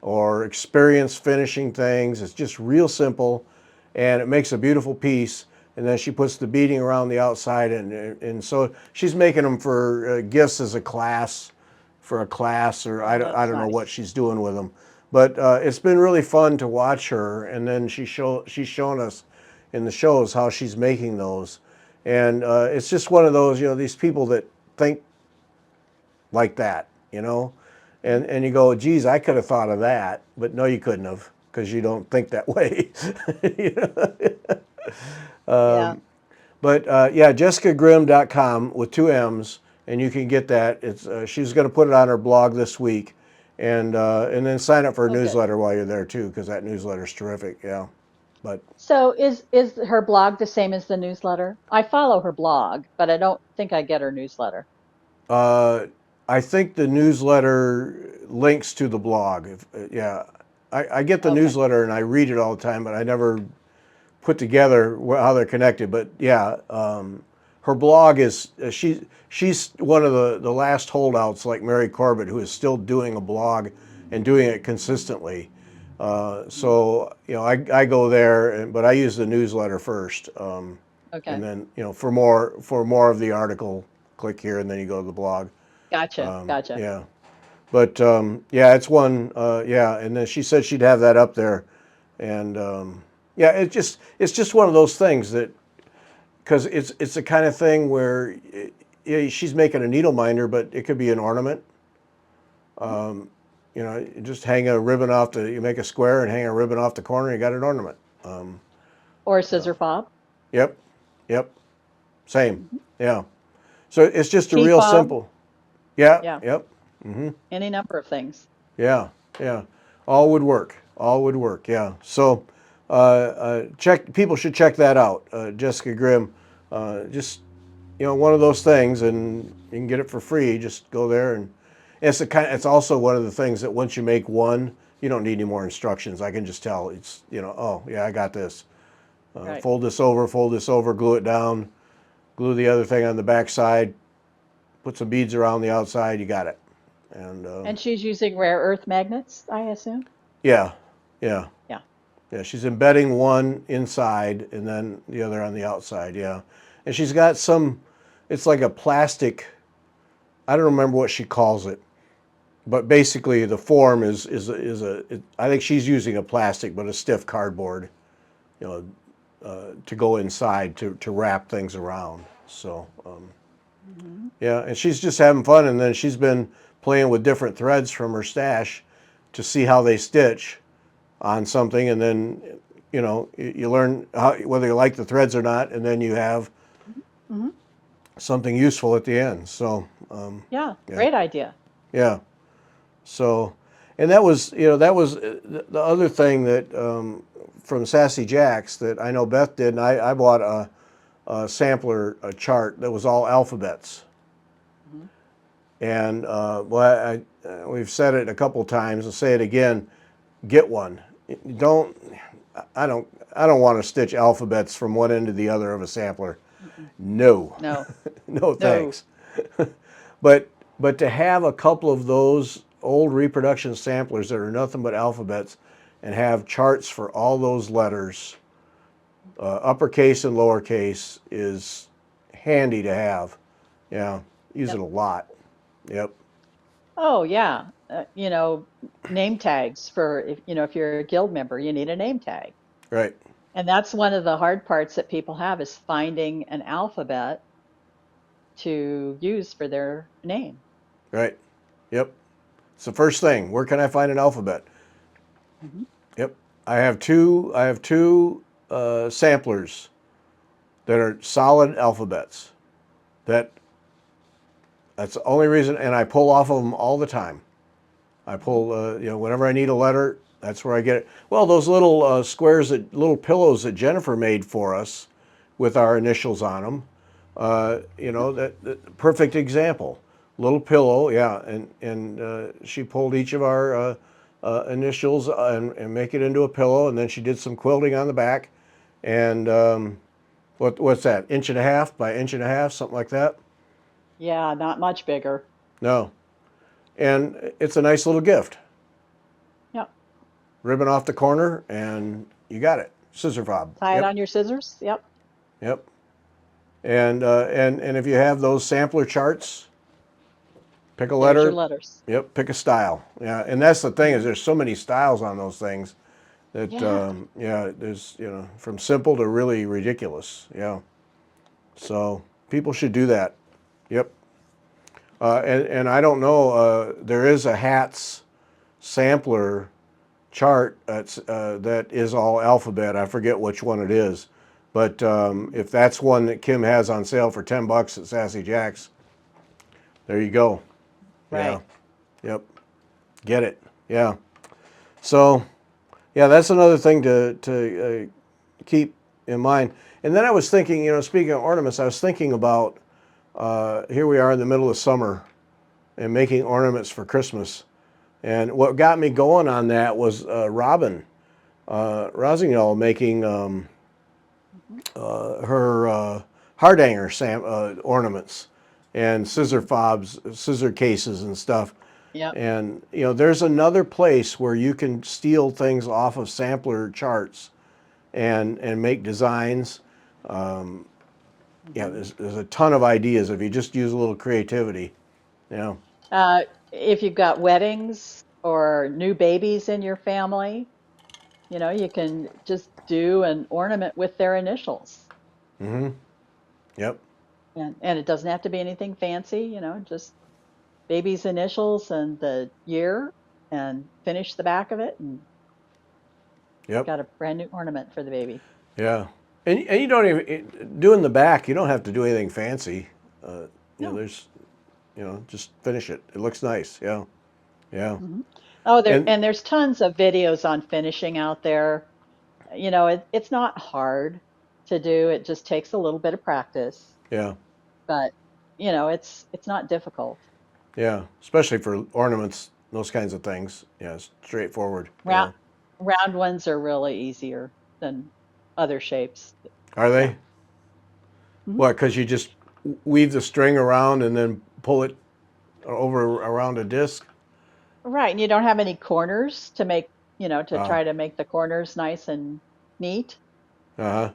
or experience finishing things. It's just real simple, and it makes a beautiful piece. And then she puts the beading around the outside, and so she's making them for gifts as a class, for a class, or Oh, I that's don't know what nice. she's doing with them. But it's been really fun to watch her, and then she's shown us in the shows how she's making those, and it's just one of those, these people that think like that, and you go, geez, I could have thought of that, but no, you couldn't have because you don't think that way. You know? Yeah. But yeah, jessicagrimm.com with two M's, and you can get that. It's she's going to put it on her blog this week, and then sign up for her Oh, good. newsletter while you're there too, because that newsletter's terrific. Yeah, but So is her blog the same as the newsletter? I follow her blog, but I don't think I get her newsletter. uh, I think the newsletter links to the blog. Yeah, I get the Okay. newsletter and I read it all the time, but I never put together how they're connected. But yeah, her blog is she's one of the last holdouts like Mary Corbett who is still doing a blog and doing it consistently. Mm. So I go there, but I use the newsletter first, and Okay. then for more of the article, click here, and then you go to the blog. Gotcha. Gotcha. Yeah, but yeah, it's one. Yeah, and then she said she'd have that up there, and yeah, it's just one of those things that because it's the kind of thing where she's making a needle minder, but it could be an ornament. Mhm. You just hang a ribbon off you make a square and hang a ribbon off the corner, you got an ornament. Um, Or a scissor fob. yep, yep, same. Mhm. Yeah. So it's just a Key real fob. simple. Yeah, Yeah. yep, Any number of things. yeah, yeah. All would work. All would work. Yeah. So check. People should check that out. Jessica Grimm. Just one of those things, and you can get it for free. Just go there, and it's also one of the things that once you make one, you don't need any more instructions. I can just tell it's oh yeah, I got this. Right. Fold this over, glue it down, glue the other thing on the back side, put some beads around the outside. You got it. And And she's using rare earth magnets, I assume? yeah, yeah, Yeah. yeah. She's embedding one inside and then the other on the outside. Yeah, and she's got some. It's like a plastic. I don't remember what she calls it, but basically the form I think she's using a plastic, but a stiff cardboard, you know, to go inside to wrap things around. So Hmm. yeah, and she's just having fun, and then she's been playing with different threads from her stash to see how they stitch on something, and then you learn whether you like the threads or not, and then you have Hmm. something useful at the end. So Yeah. yeah, Great idea. yeah. So, and that was the other thing that from Sassy Jacks that I know Beth did, and I bought sampler chart that was all alphabets. Hmm. And well, we've said it a couple times. I'll say it again. Get one. Don't. I don't. I don't want to stitch alphabets from one end to the other of a sampler. Mm-mm. No, No, no no. thanks. But to have a couple of those old reproduction samplers that are nothing but alphabets, and have charts for all those letters, uppercase and lowercase, is handy to have. Yeah, use it Yep. a lot. Yep. Oh, yeah. Name tags for if you're a guild member, you need a name tag. Right. And that's one of the hard parts that people have is finding an alphabet to use for their name. Right. Yep. It's the first thing. Where can I find an alphabet? Hmm. Yep. I have two. I have two samplers that are solid alphabets. That that's the only reason, and I pull off of them all the time. I Hmm. pull, whenever I need a letter, that's where I get it. Well, those little squares, little pillows that Jennifer made for us, with our initials on them. Yep. That perfect example. Little pillow, yeah, and she pulled each of our initials and make it into a pillow, and then she did some quilting on the back, and what's that? Inch and a half by inch and a half, something like that. Yeah, not much bigger. No, and it's a nice little gift. Yep. Ribbon off the corner, and you got it. Scissor fob. Tie it Yep, on your scissors. Yep. yep. And if you have those sampler charts, pick a There's your letter. letters. Yep, pick a style. Yeah, and that's the thing is Hmm. there's so many styles on those things that Yeah. yeah, there's from simple to really ridiculous. Yeah, so people should do that. Yep. And I don't know. There is a hats sampler chart that is all alphabet. I forget which one it is, but Mhm. if that's one that Kim has on sale for $10 at Sassy Jack's, there you go. Yeah, Right. yep, get it. Yeah. So yeah, that's another thing to keep in mind. And then I was thinking, speaking of ornaments, I was thinking about here we are in the middle of summer and making ornaments for Christmas. And what got me going on that was Robin Rosignol making Hmm. her hardanger ornaments and scissor Hmm. fobs, scissor cases and stuff. Yep. And there's another place where you can steal things off of sampler charts and make designs. Um, yeah, Hmm. there's a ton of ideas if you just use a little creativity. Yeah, If you've got weddings or new babies in your family, you can just do an ornament with their initials. mm-hmm. Yep, And it doesn't have to be anything fancy, just baby's initials and the year and finish the back of it and yep, got a brand new ornament for the baby. yeah. And you don't even doing the back. You don't have to do anything fancy. Uh, No. there's just finish it. It looks nice. Yeah, yeah. Hmm. Oh, And there's tons of videos on finishing out there. It's not hard to do. It just takes a little bit of practice, yeah, but it's not difficult. yeah. Especially for ornaments, those kinds of things. Yeah, it's straightforward. Round Yeah. round ones are really easier than other shapes. Are Yeah. they? Mhm. What? Because you just weave the string around and then pull it over around a disc. Right, and you don't have any corners to Uh, try to make the corners nice and neat. huh.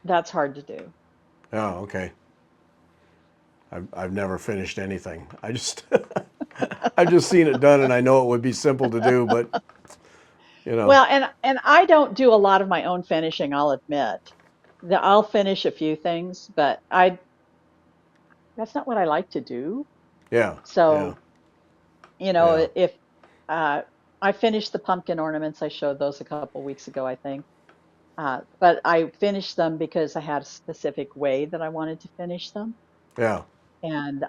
That's hard to do. Oh, okay. I've never finished anything. I just I've just seen it done, and I know it would be simple to do, but you know, Well, and I don't do a lot of my own finishing, I'll admit. I'll finish a few things, but I that's not what I like to do. yeah, yeah, So, yeah. if uh, I finished the pumpkin ornaments, I showed those a couple weeks ago, I think. But I finished them because I had a specific way that I wanted to finish them. Yeah. And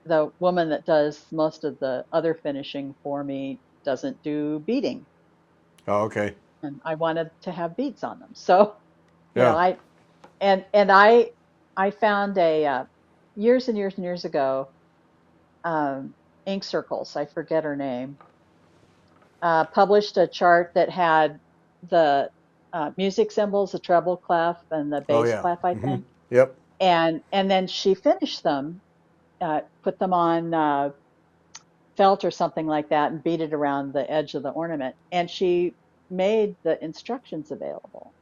the woman that does most of the other finishing for me doesn't do beading, Oh, okay. and I wanted to have beads on them. So You know, Yeah. I found years and years and years ago, Ink Circles, I forget her name, published a chart that had the music symbols, the treble clef and the Oh bass yeah. clef, I think. Yep. And then she finished them, put them on felt or something like that, and beat it around the edge of the ornament. And she made the instructions available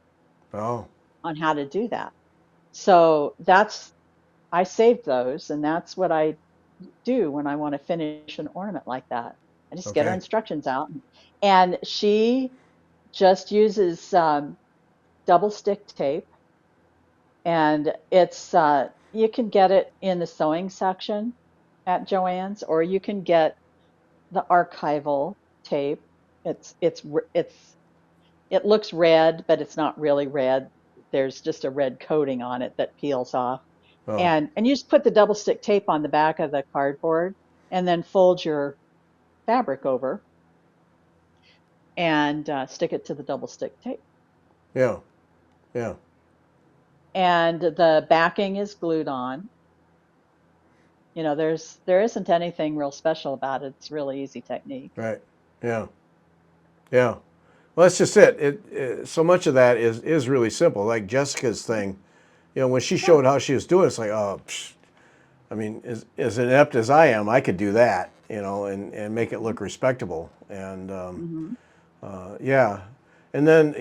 Oh. on how to do that. So that's I saved those, and that's what I do when I want to finish an ornament like that. I just get her Okay. instructions out, and she just uses double stick tape, and it's you can get it in the sewing section at Joann's, or you can get the archival tape. It's it looks red, but it's not really red. There's just a red coating on it that peels off. Oh. And you just put the double stick tape on the back of the cardboard and then fold your fabric over and stick it to the double stick tape. Yeah. Yeah. And the backing is glued on. You know, there isn't anything real special about it. It's a really easy technique. Right. Yeah. Yeah. Well, that's just it. So much of that is really simple. Like Jessica's thing, when she Yeah. showed how she was doing, it's like, oh, psh, I mean, as inept as I am, I could do that, and make it look respectable. And Hmm. yeah, and then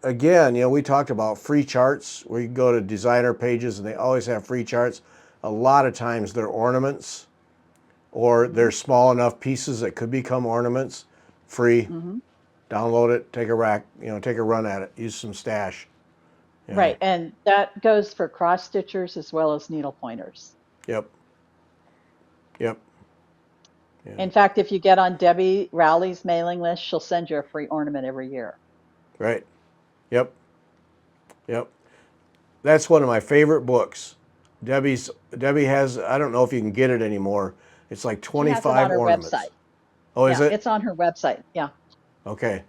again, we talked about free charts where you can go to designer pages and they always have free charts. A lot of times they're ornaments or Hmm. they're small enough pieces that could become ornaments. Free. Hmm. Download it, take a rack, take a run at it, use some stash. Yeah. Right. And that goes for cross stitchers as well as needle pointers. Yep. Yep. Yeah. In fact, if you get on Debbie Rowley's mailing list, she'll send you a free ornament every year. Right. Yep. Yep. That's one of my favorite books. Debbie has, I don't know if you can get it anymore. It's like She has it on 25 her ornaments. website. Oh, is Yeah, it? it's on her website. Yeah. Okay.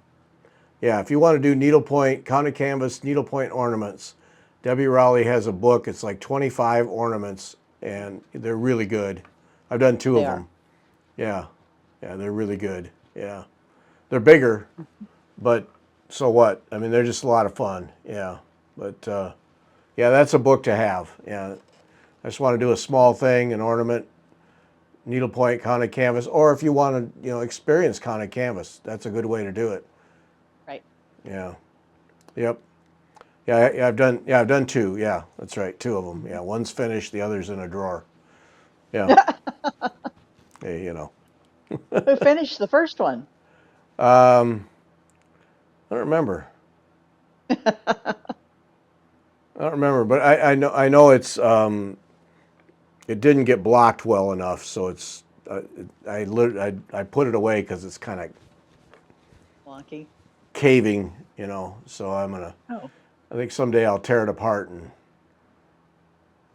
Yeah, if you want to do needlepoint, counted canvas, needlepoint ornaments, Debbie Rowley has a book. It's like 25 ornaments, and they're really good. I've done two of They are. them. Yeah. Yeah, they're really good. Yeah. They're bigger, but so what? I mean, they're just a lot of fun. Yeah. But yeah, that's a book to have. Yeah. I just want to do a small thing, an ornament, needlepoint, counted canvas, or if you want to, experience counted canvas, that's a good way to do it. Right. Yeah. Yep. Yeah, I've done two. Yeah, that's right. Two of them. Mhm. Yeah, one's finished, the other's in a drawer. Yeah. Hey, Who finished the first one? Um, I don't remember. I don't remember, but I know it didn't get blocked well enough, so it's I put it away because it's kind of Wonky. caving, So Oh. I think someday I'll tear it apart and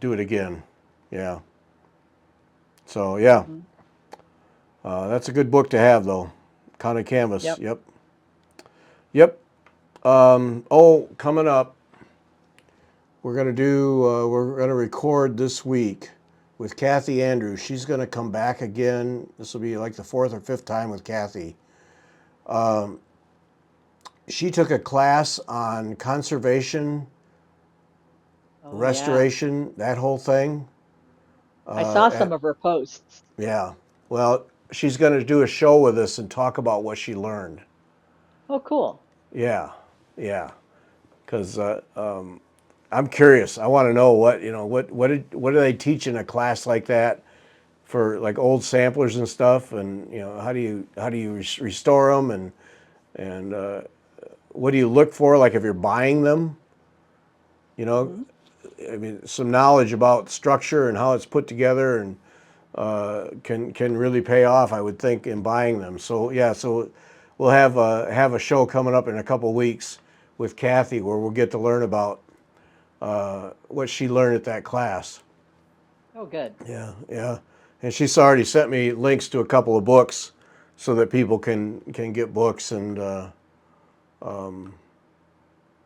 do it again. Yeah. So yeah, Hmm. that's a good book to have though. Counted canvas. Yep. Yep. Yep. Coming up, we're gonna record this week with Kathy Andrews. She's gonna come back again. This will be like the fourth or fifth time with Kathy. She took a class on conservation, Oh, yeah. restoration, that whole thing. I saw At some of her posts. Yeah. Well, she's going to do a show with us and talk about what she learned. Oh, cool. Yeah. Yeah. Because I'm curious. I want to know what do they teach in a class like that for like old samplers and stuff, and how do you restore them, and what do you look for, like if you're buying them, you know, Hmm. I mean, some knowledge about structure and how it's put together and can really pay off, I would think, in buying them. So yeah, so we'll have a show coming up in a couple weeks with Kathy where we'll get to learn about what she learned at that class. Oh, good. Yeah, yeah, and she's already sent me links to a couple of books so that people can get books and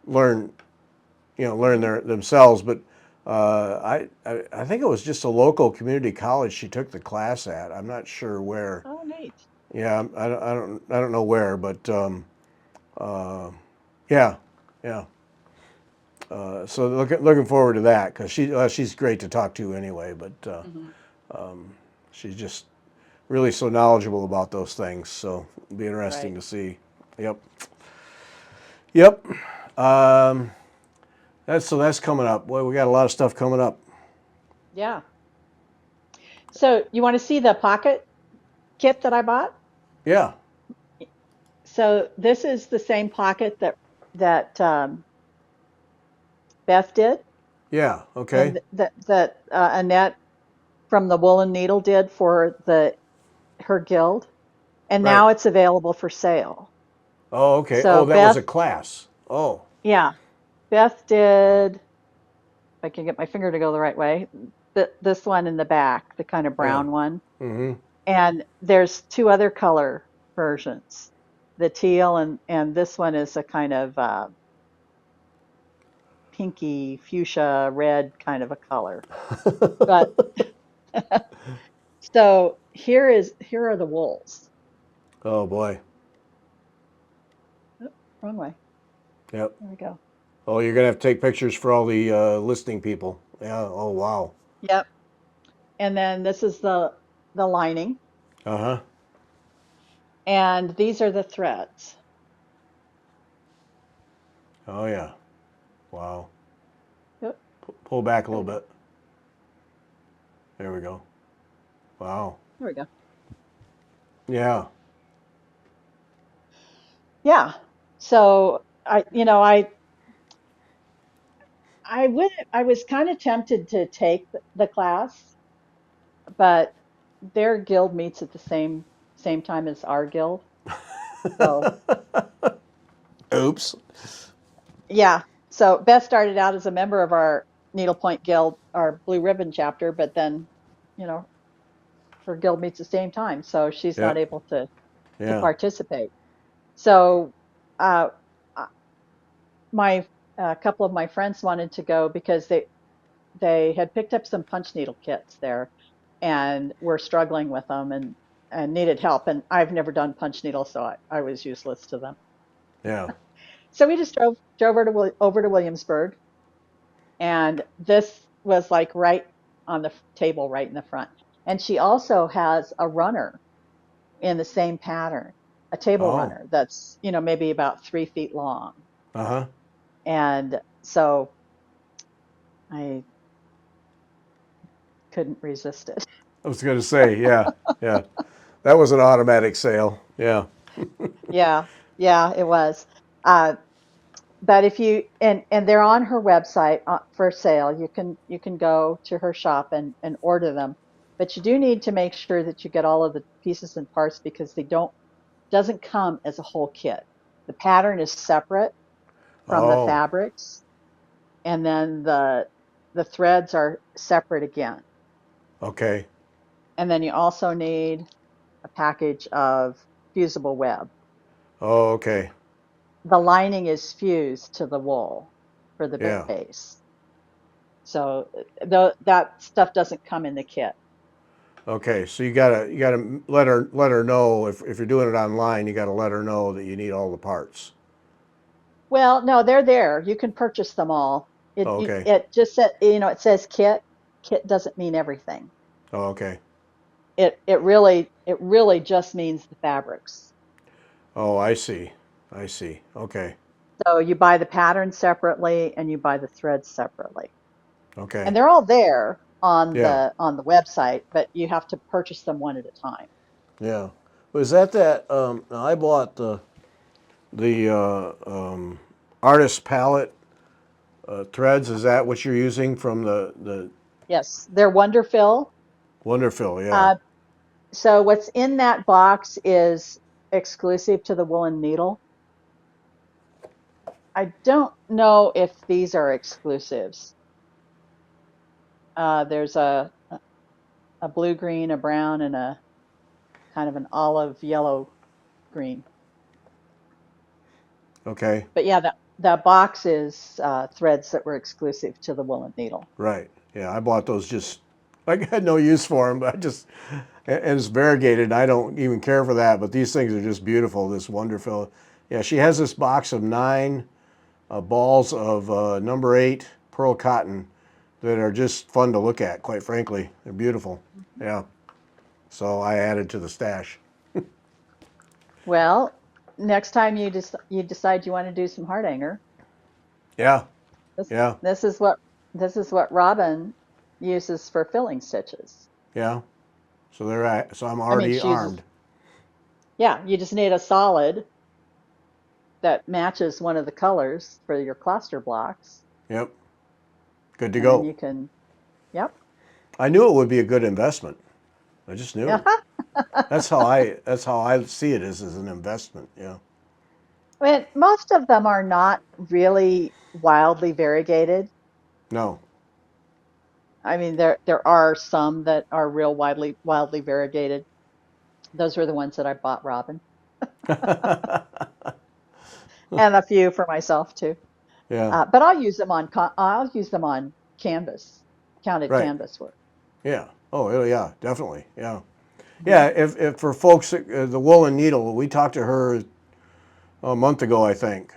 learn learn themselves. But I think it was just a local community college she took the class at. I'm not sure where. Oh, neat. Yeah, I don't know where, but yeah, yeah. So looking forward to that because she's great to talk to anyway. But Hmm. she's just really so knowledgeable about those things. So it'll be interesting Right. to see. Yep, yep. Um, that's coming up. Boy, we got a lot of stuff coming up. Yeah. So you want to see the pocket kit that I bought? Yeah, So this is the same pocket that Beth did, yeah. Okay, and that Annette from the Woolen Needle did for the her guild, and right. now it's available for sale. Oh, okay. So Oh, that was a Beth, class. Oh, yeah, Beth did. If I can get my finger to go the right way, this one in the back, the kind of yeah. brown one, Mm-hmm. and there's two other color versions, the teal and this one is a kind of pinky fuchsia red kind of a color. But so here are the wools. Oh boy. Oh, wrong way. Yep. There we go. Oh, you're gonna have to take pictures for all the listing people. Yeah. Oh wow. Yep. And then this is the lining, Uh huh. and these are the threads. Oh yeah. Wow. Yep, Pull back a there little we go. bit. There we go. Wow. There we go. Yeah. Yeah. So I was kind of tempted to take the class, but their guild meets at the same time as our guild. So Oops. yeah. So Beth started out as a member of our Needlepoint Guild, our Blue Ribbon chapter, but then, you know, her guild meets the same time, so she's not Yep. able to Yeah. participate. So uh, uh, my a couple of my friends wanted to go because they had picked up some punch needle kits there and were struggling with them and needed help. And I've never done punch needle, so I was useless to them. Yeah. So we just drove her to over to Williamsburg, and this was like right on the table, right in the front. And she also has a runner in the same pattern, a table Oh. runner that's maybe about 3 feet long. Uh huh. And so I couldn't resist it. I was gonna say. Yeah. Yeah. That was an automatic sale. Yeah. Yeah, yeah, it was. Uh, but if you and they're on her website for sale, you can go to her shop and order them. But you do need to make sure that you get all of the pieces and parts because they don't doesn't come as a whole kit. The pattern is separate from the Oh. fabrics, and then the threads are separate again. Okay. And then you also need a package of fusible web. Oh. Okay. The lining is fused to the wool for the Yeah. base. So that stuff doesn't come in the kit. Okay. So you gotta let her know if you're doing it online. You gotta let her know that you need all the parts. Well, no, they're there. You can purchase them all. Oh, okay. It just said, it says kit. Kit doesn't mean everything. Oh, okay. It really just means the fabrics. Oh, I see. I see. Okay. So you buy the pattern separately and you buy the threads separately. Okay. And they're all there on Yeah. the website, but you have to purchase them one at a time. Yeah. Was that now I bought the artist palette threads. Is that what you're using from the Yes, they're Wonderfill. Wonderfill? Yeah. Uh, so what's in that box is exclusive to the Woolen Needle. I don't know if these are exclusives. There's a blue green, a brown, and a kind of an olive yellow green. Okay. But yeah, that box is threads that were exclusive to the woolen needle. Right. Yeah, I bought those just, I had no use for them, but and it's variegated. And I don't even care for that, but these things are just beautiful. This Wonderful. Yeah, she has this box of 9 balls of number 8 pearl cotton that are just fun to look at, quite frankly. They're beautiful. Mhm. Yeah. So I added to the stash. Well, next time you decide you want to do some heart hanger, Yeah. this Yeah. this is what this is what Robin uses for filling stitches. Yeah. So I'm I mean, already she uses, armed. yeah, you just need a solid that matches one of the colors for your cluster blocks, Yep. Good to and then go. you can, yep. I knew it would be a good investment. I just knew. Yeah. That's how I see it as an investment. Yeah. I mean, most of them are not really wildly variegated. No. I mean, there are some that are real wildly variegated. Those were the ones that I bought Robin, and a few for myself too. Yeah. But I'll use them on canvas, counted Right. canvas work. Yeah. Oh, yeah. Definitely. Yeah. Hmm. Yeah. If for folks, the woolen needle, we talked to her a month ago, I think.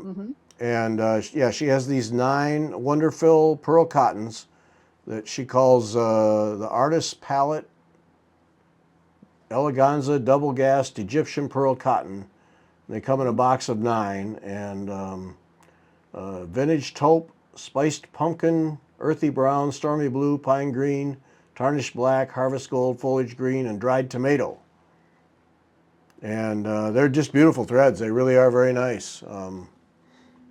Hmm. And yeah, she has these 9 Wonderful pearl cottons that she calls the Artist's Palette Eleganza Double Gassed Egyptian Pearl Cotton. They come in a Hmm. box of 9, and vintage taupe, spiced pumpkin, earthy brown, stormy blue, pine green, tarnished black, harvest gold, foliage green, and dried tomato. And they're just beautiful threads. They really are very nice.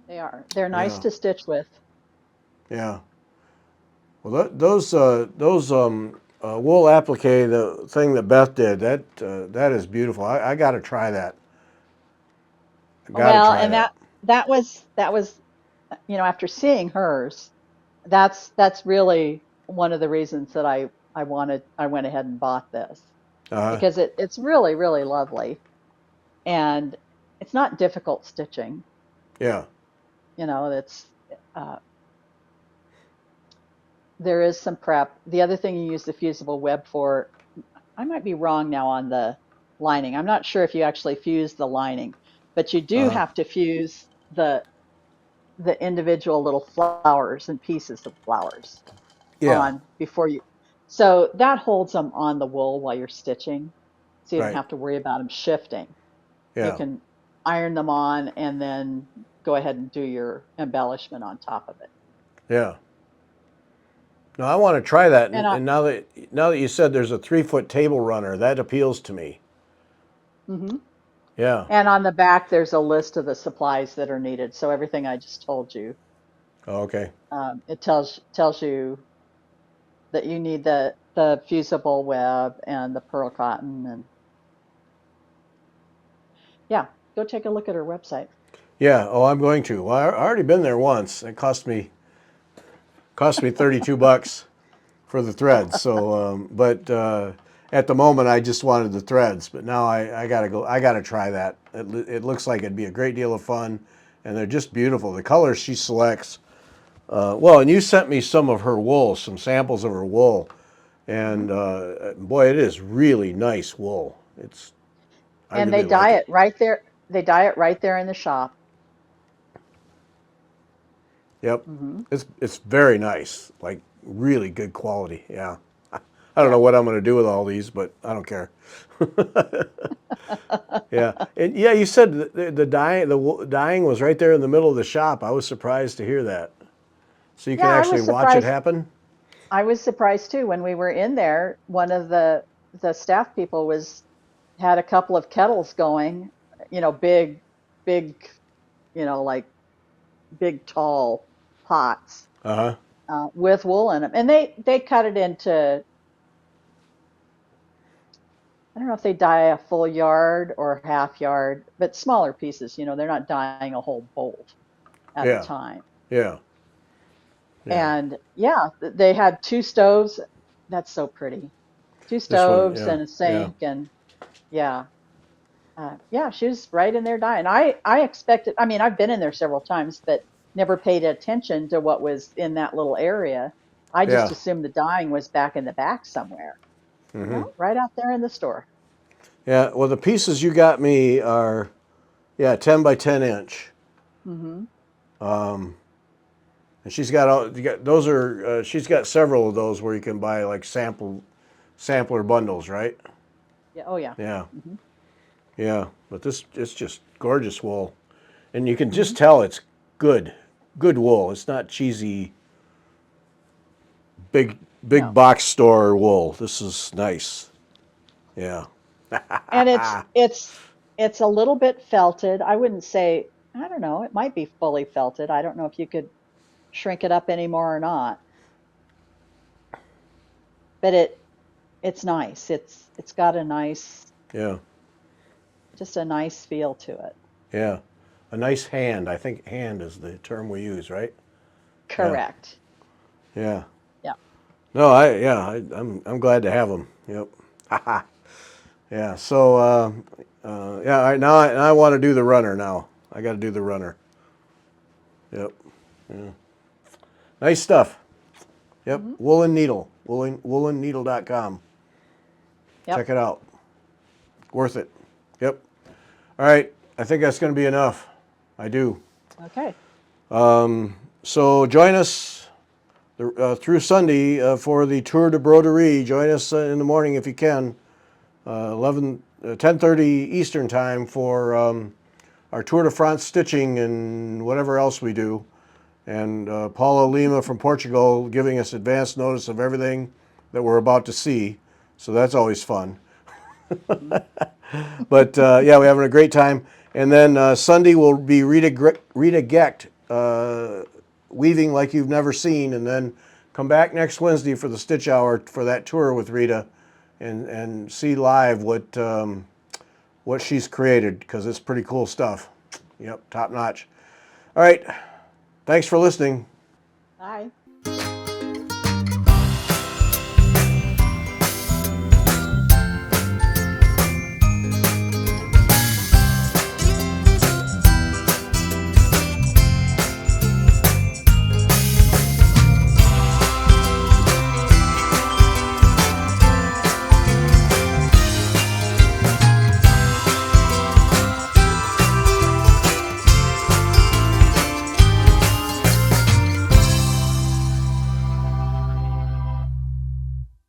They are. They're nice Yeah, to stitch with. yeah. Well, those wool applique, the thing that Beth did, that is beautiful. I got to try that. I got to Well, try and that. that was after seeing hers, that's really one of the reasons that I went ahead and bought this, Uh, because it's really lovely, and it's not difficult stitching. yeah. It's uh, there is some prep. The other thing you use the fusible web for, I might be wrong now on the lining. I'm not sure if you actually fuse the lining, but you do Uh, have to fuse the individual little flowers and pieces of flowers yeah. on before you. So that holds them on the wool while you're stitching. So you don't Right. have to worry about them shifting. You Yeah. can iron them on and then go ahead and do your embellishment on top of it. Yeah. No, I want to try that. And And now that you said there's a 3-foot table runner, that appeals to me. mhm. Yeah. And on the back, there's a list of the supplies that are needed. So everything I just told you, Oh, okay. it tells you that you need the fusible web and the pearl cotton, and yeah, go take a look at her website. Yeah. Oh, I'm going to. Well, I already been there once. It cost me $32 for the threads. So, but at the moment, I just wanted the threads. But now I gotta go. I gotta try that. It looks like it'd be a great deal of fun, and they're just beautiful. The colors she selects. Well, and you sent me some of her wool, some samples of her wool, Hmm. and boy, it is really nice wool. I And they really like dye it. it right there. They dye it right there in the shop. Yep, Hmm. it's very nice, like really good quality. Yeah, I don't know Yeah. what I'm going to do with all these, but I don't care. Yeah, and yeah, you said dyeing was right there in the middle of the shop. I was surprised to hear that. So you Yeah, can actually watch it happen. I was surprised too when we were in there. One of the staff people was had a couple of kettles going, big, like big tall pots Uh huh. with wool in them, and they cut it into, I don't know if they dye a full yard or half yard, but smaller pieces. They're not dyeing a whole bolt at a Yeah. time. Yeah. Yeah. And yeah, they had two stoves. That's so pretty. Two This one. stoves Yeah. and a Yeah. sink, and yeah. Yeah, she was right in there dying. I expected, I mean, I've been in there several times, but never paid attention to what was in that little area. I just Yeah. assumed the dying was back in the back somewhere. Hmm. No, right out there in the store. Yeah. Well, the pieces you got me are, yeah, 10 by 10 inch. Mm-hmm. Um, and she's got all, those are, she's got several of those where you can buy like sampler bundles, right? Yeah. Oh, yeah. Yeah. Mm-hmm. Yeah. But this, it's just gorgeous wool. And you can Mm-hmm. just tell it's good, good wool. It's not cheesy, big No. box store wool. This is nice. Yeah. And it's a little bit felted. I wouldn't say, I don't know, it might be fully felted. I don't know if you could shrink it up anymore or not, but it's nice. It's got a nice, Yeah. just a nice feel to it. Yeah. A nice hand. I think hand is the term we use, right? Yeah. Correct. Yeah. Yeah. No, I'm glad to have them. Yep. Yeah. So, yeah. Now I want to do the runner now. I got to do the runner. Yep. Yeah. Nice stuff. Yep. Hmm. Woolen Needle. Woolenneedle.com. Check Yep. it out. Worth it. Yep. All right. I think that's going to be enough. I do. Okay. So join us through Sunday for the Tour de Broderie. Join us in the morning if you can, 10:30 Eastern time for our Tour de France stitching and whatever else we do. And Paula Lima from Portugal giving us advance notice of everything that we're about to see. So that's always fun. Hmm. But yeah, we're having a great time. And then Sunday will be Rita Gecht weaving like you've never seen. And then come back next Wednesday for the Stitch Hour for that tour with Rita and see live what she's created because it's pretty cool stuff. Yep, top notch. All right. Thanks for listening. Bye.